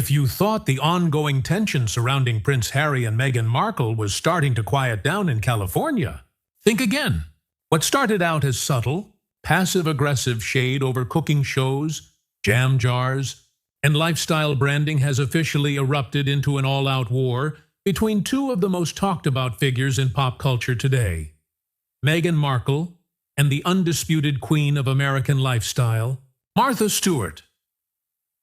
If you thought the ongoing tension surrounding Prince Harry and Meghan Markle was starting to quiet down in California, think again. What started out as subtle, passive-aggressive shade over cooking shows, jam jars, and lifestyle branding has officially erupted into an all-out war between two of the most talked-about figures in pop culture today, Meghan Markle and the undisputed queen of American lifestyle, Martha Stewart.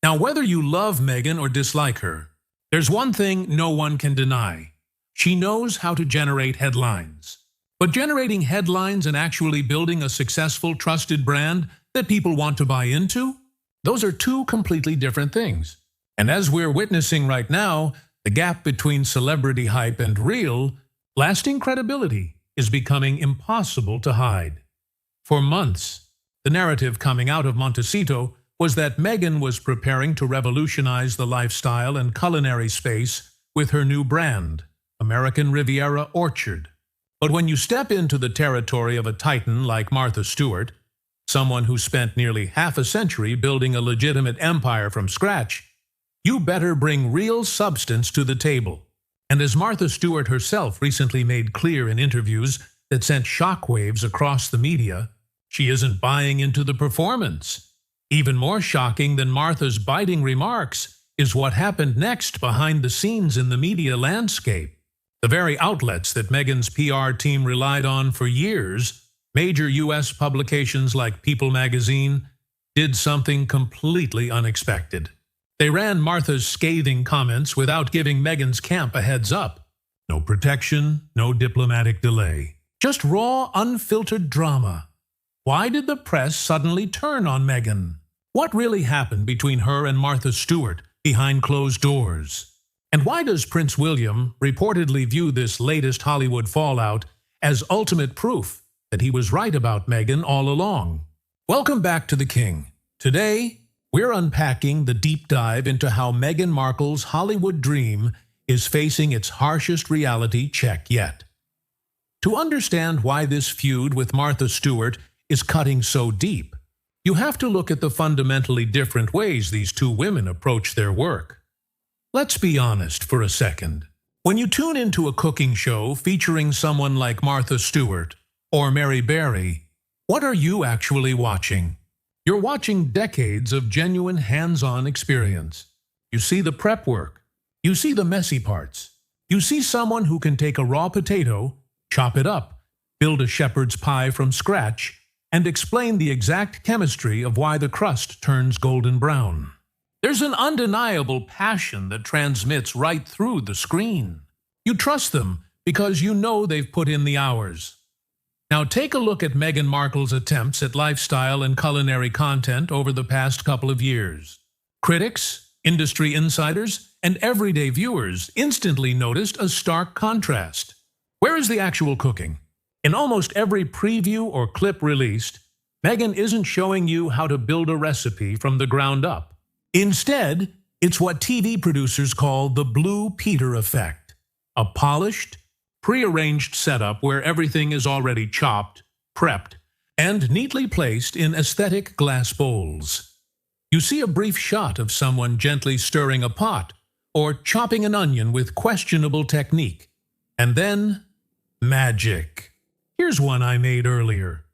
Now, whether you love Meghan or dislike her, there's one thing no one can deny. She knows how to generate headlines. But generating headlines and actually building a successful, trusted brand that people want to buy into, those are two completely different things. And as we're witnessing right now, the gap between celebrity hype and real, lasting credibility is becoming impossible to hide. For months, the narrative coming out of Montecito was that Meghan was preparing to revolutionize the lifestyle and culinary space with her new brand, American Riviera Orchard. But when you step into the territory of a titan like Martha Stewart, someone who spent nearly half a century building a legitimate empire from scratch, you better bring real substance to the table. And as Martha Stewart herself recently made clear in interviews that sent shockwaves across the media, she isn't buying into the performance. Even more shocking than Martha's biting remarks is what happened next behind the scenes in the media landscape. The very outlets that Meghan's PR team relied on for years, major U.S. publications like People magazine, did something completely unexpected. They ran Martha's scathing comments without giving Meghan's camp a heads up. No protection, no diplomatic delay. Just raw, unfiltered drama. Why did the press suddenly turn on Meghan? What really happened between her and Martha Stewart behind closed doors? And why does Prince William reportedly view this latest Hollywood fallout as ultimate proof that he was right about Meghan all along? Welcome back to The King. Today, we're unpacking the deep dive into how Meghan Markle's Hollywood dream is facing its harshest reality check yet. To understand why this feud with Martha Stewart is cutting so deep, you have to look at the fundamentally different ways these two women approach their work. Let's be honest for a second. When you tune into a cooking show featuring someone like Martha Stewart or Mary Berry, what are you actually watching? You're watching decades of genuine hands-on experience. You see the prep work. You see the messy parts. You see someone who can take a raw potato, chop it up, build a shepherd's pie from scratch, and explain the exact chemistry of why the crust turns golden brown. There's an undeniable passion that transmits right through the screen. You trust them because you know they've put in the hours. Now take a look at Meghan Markle's attempts at lifestyle and culinary content over the past couple of years. Critics, industry insiders, and everyday viewers instantly noticed a stark contrast. Where is the actual cooking? In almost every preview or clip released, Meghan isn't showing you how to build a recipe from the ground up. Instead, it's what TV producers call the Blue Peter effect, a polished, prearranged setup where everything is already chopped, prepped, and neatly placed in aesthetic glass bowls. You see a brief shot of someone gently stirring a pot or chopping an onion with questionable technique, and then magic. Here's one I made earlier.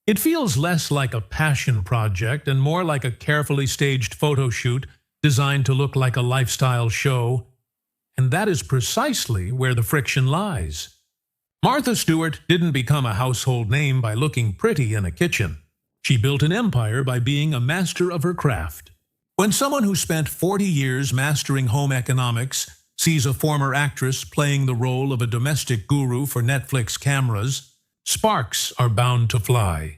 It feels less like a passion project and more like a carefully staged photo shoot designed to look like a lifestyle show, and that is precisely where the friction lies. Martha Stewart didn't become a household name by looking pretty in a kitchen. She built an empire by being a master of her craft. When someone who spent 40 years mastering home economics sees a former actress playing the role of a domestic guru for Netflix cameras, sparks are bound to fly.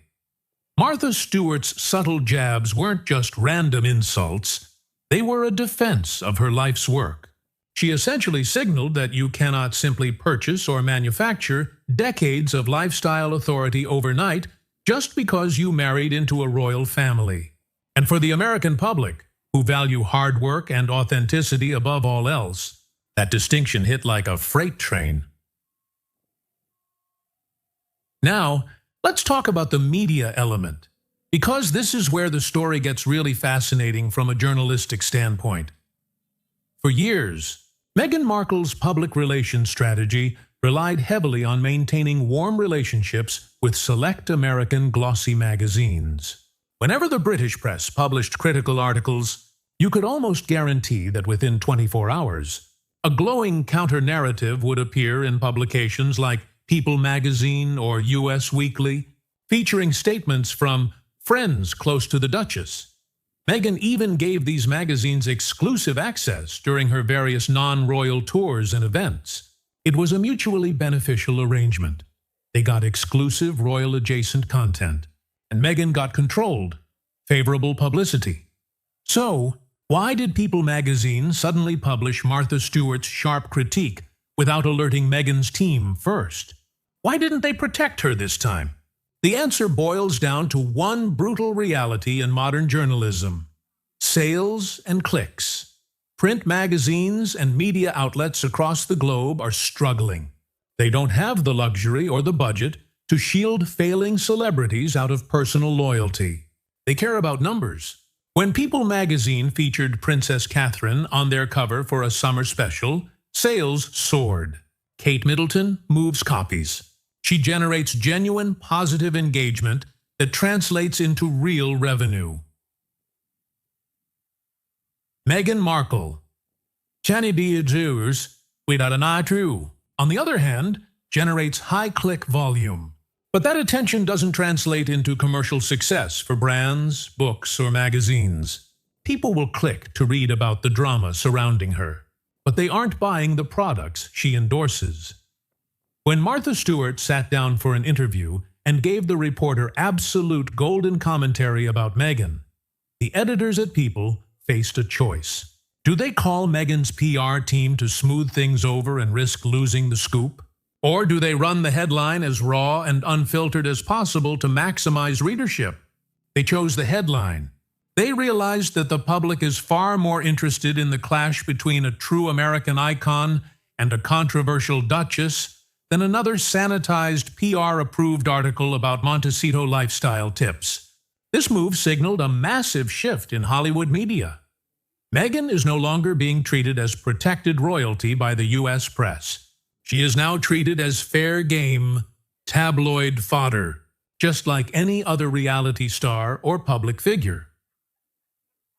Martha Stewart's subtle jabs weren't just random insults. They were a defense of her life's work. She essentially signaled that you cannot simply purchase or manufacture decades of lifestyle authority overnight just because you married into a royal family. And for the American public, who value hard work and authenticity above all else, that distinction hit like a freight train. Now, let's talk about the media element, because this is where the story gets really fascinating from a journalistic standpoint. For years, Meghan Markle's public relations strategy relied heavily on maintaining warm relationships with select American glossy magazines. Whenever the British press published critical articles, you could almost guarantee that within 24 hours, a glowing counter-narrative would appear in publications like People magazine or US Weekly, featuring statements from friends close to the Duchess. Meghan even gave these magazines exclusive access during her various non-royal tours and events. It was a mutually beneficial arrangement. They got exclusive royal-adjacent content, and Meghan got controlled, favorable publicity. So, why did People magazine suddenly publish Martha Stewart's sharp critique without alerting Meghan's team first? Why didn't they protect her this time? The answer boils down to one brutal reality in modern journalism: sales and clicks. Print magazines and media outlets across the globe are struggling. They don't have the luxury or the budget to shield failing celebrities out of personal loyalty. They care about numbers. When People magazine featured Princess Catherine on their cover for a summer special, sales soared. Kate Middleton moves copies. She generates genuine positive engagement that translates into real revenue. Meghan Markle. On the other hand, generates high click volume. But that attention doesn't translate into commercial success for brands, books, or magazines. People will click to read about the drama surrounding her, but they aren't buying the products she endorses. When Martha Stewart sat down for an interview and gave the reporter absolute golden commentary about Meghan, the editors at People faced a choice. Do they call Meghan's PR team to smooth things over and risk losing the scoop? Or do they run the headline as raw and unfiltered as possible to maximize readership? They chose the headline. They realized that the public is far more interested in the clash between a true American icon and a controversial duchess than another sanitized, PR-approved article about Montecito lifestyle tips. This move signaled a massive shift in Hollywood media. Meghan is no longer being treated as protected royalty by the U.S. press. She is now treated as fair game, tabloid fodder, just like any other reality star or public figure.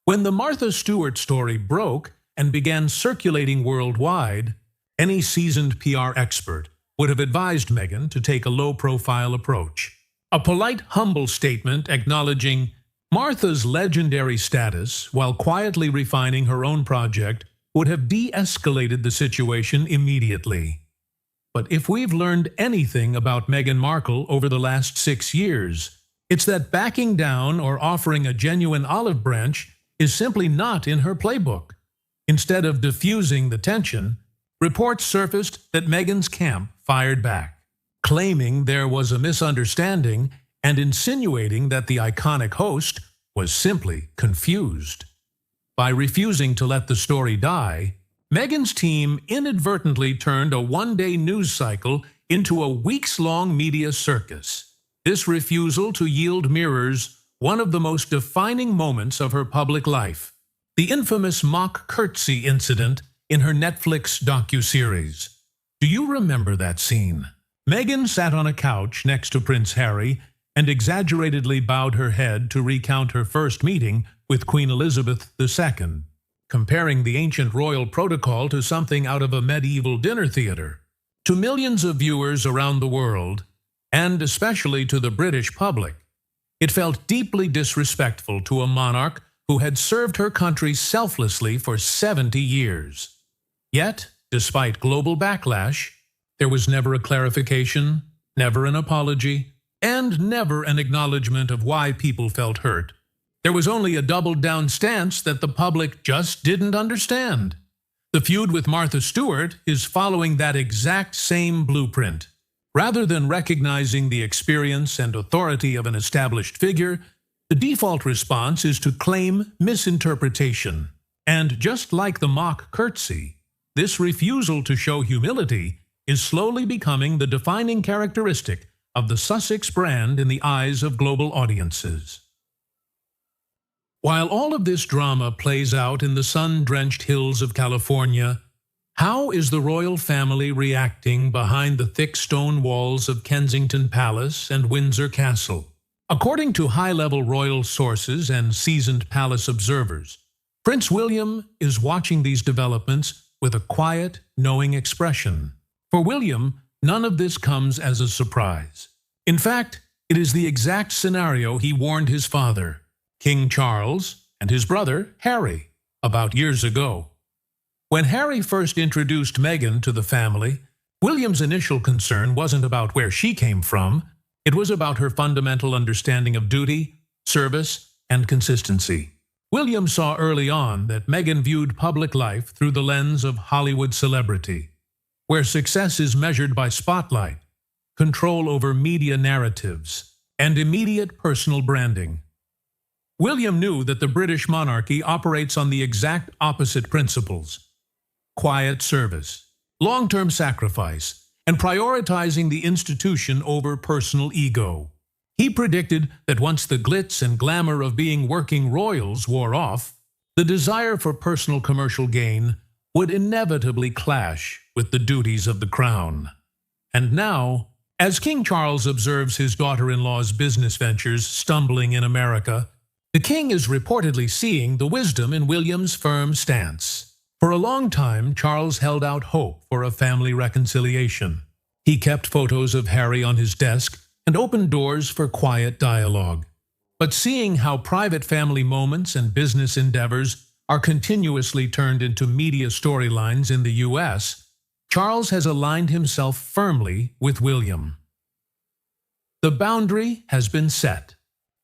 When the Martha Stewart story broke and began circulating worldwide, any seasoned PR expert would have advised Meghan to take a low-profile approach. A polite, humble statement acknowledging Martha's legendary status while quietly refining her own project would have de-escalated the situation immediately. But if we've learned anything about Meghan Markle over the last 6 years, it's that backing down or offering a genuine olive branch is simply not in her playbook. Instead of diffusing the tension, reports surfaced that Meghan's camp fired back, claiming there was a misunderstanding and insinuating that the iconic host was simply confused. By refusing to let the story die, Meghan's team inadvertently turned a one-day news cycle into a weeks-long media circus. This refusal to yield mirrors one of the most defining moments of her public life, the infamous mock curtsy incident in her Netflix docuseries. Do you remember that scene? Meghan sat on a couch next to Prince Harry and exaggeratedly bowed her head to recount her first meeting with Queen Elizabeth II, comparing the ancient royal protocol to something out of a medieval dinner theater. To millions of viewers around the world, and especially to the British public, it felt deeply disrespectful to a monarch who had served her country selflessly for 70 years. Yet, despite global backlash, there was never a clarification, never an apology, and never an acknowledgement of why people felt hurt. There was only a doubled-down stance that the public just didn't understand. The feud with Martha Stewart is following that exact same blueprint. Rather than recognizing the experience and authority of an established figure, the default response is to claim misinterpretation. And just like the mock curtsy, this refusal to show humility is slowly becoming the defining characteristic of the Sussex brand in the eyes of global audiences. While all of this drama plays out in the sun-drenched hills of California, how is the royal family reacting behind the thick stone walls of Kensington Palace and Windsor Castle? According to high-level royal sources and seasoned palace observers, Prince William is watching these developments with a quiet, knowing expression. For William, none of this comes as a surprise. In fact, it is the exact scenario he warned his father, King Charles, and his brother, Harry, about years ago. When Harry first introduced Meghan to the family, William's initial concern wasn't about where she came from. It was about her fundamental understanding of duty, service, and consistency. William saw early on that Meghan viewed public life through the lens of Hollywood celebrity, where success is measured by spotlight, control over media narratives, and immediate personal branding. William knew that the British monarchy operates on the exact opposite principles: quiet service, long-term sacrifice, and prioritizing the institution over personal ego. He predicted that once the glitz and glamour of being working royals wore off, the desire for personal commercial gain would inevitably clash with the duties of the crown. And now, as King Charles observes his daughter-in-law's business ventures stumbling in America, the king is reportedly seeing the wisdom in William's firm stance. For a long time, Charles held out hope for a family reconciliation. He kept photos of Harry on his desk and opened doors for quiet dialogue. But seeing how private family moments and business endeavors are continuously turned into media storylines in the U.S., Charles has aligned himself firmly with William. The boundary has been set.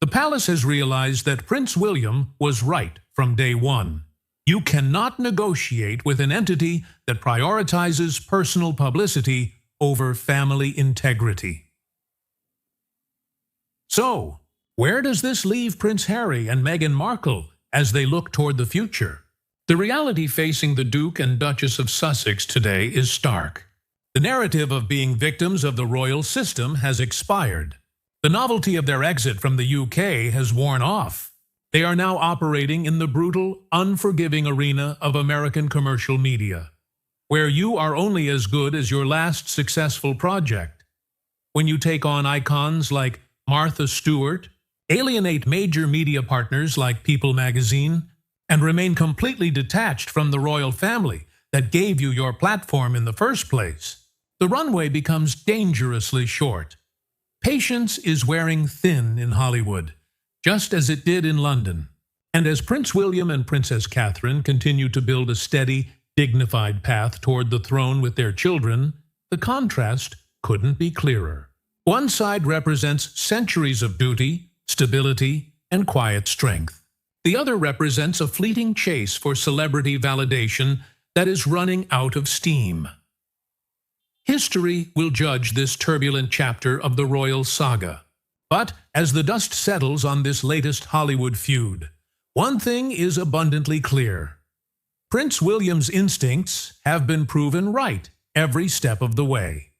The palace has realized that Prince William was right from day one. You cannot negotiate with an entity that prioritizes personal publicity over family integrity. So, where does this leave Prince Harry and Meghan Markle as they look toward the future? The reality facing the Duke and Duchess of Sussex today is stark. The narrative of being victims of the royal system has expired. The novelty of their exit from the UK has worn off. They are now operating in the brutal, unforgiving arena of American commercial media, where you are only as good as your last successful project. When you take on icons like Martha Stewart, alienate major media partners like People magazine, and remain completely detached from the royal family that gave you your platform in the first place, the runway becomes dangerously short. Patience is wearing thin in Hollywood, just as it did in London. And as Prince William and Princess Catherine continue to build a steady, dignified path toward the throne with their children, the contrast couldn't be clearer. One side represents centuries of duty, stability, and quiet strength. The other represents a fleeting chase for celebrity validation that is running out of steam. History will judge this turbulent chapter of the royal saga. But as the dust settles on this latest Hollywood feud, one thing is abundantly clear. Prince William's instincts have been proven right every step of the way.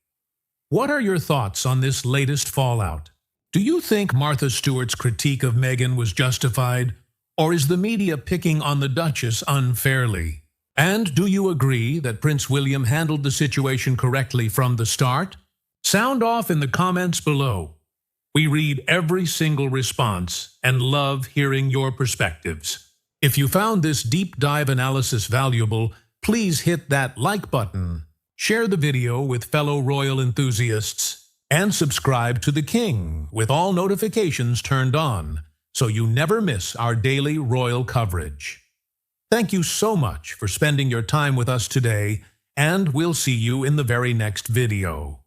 What are your thoughts on this latest fallout? Do you think Martha Stewart's critique of Meghan was justified? Or is the media picking on the Duchess unfairly? And do you agree that Prince William handled the situation correctly from the start? Sound off in the comments below. We read every single response and love hearing your perspectives. If you found this deep dive analysis valuable, please hit that like button, share the video with fellow royal enthusiasts, and subscribe to The King with all notifications turned on, so you never miss our daily royal coverage. Thank you so much for spending your time with us today, and we'll see you in the very next video.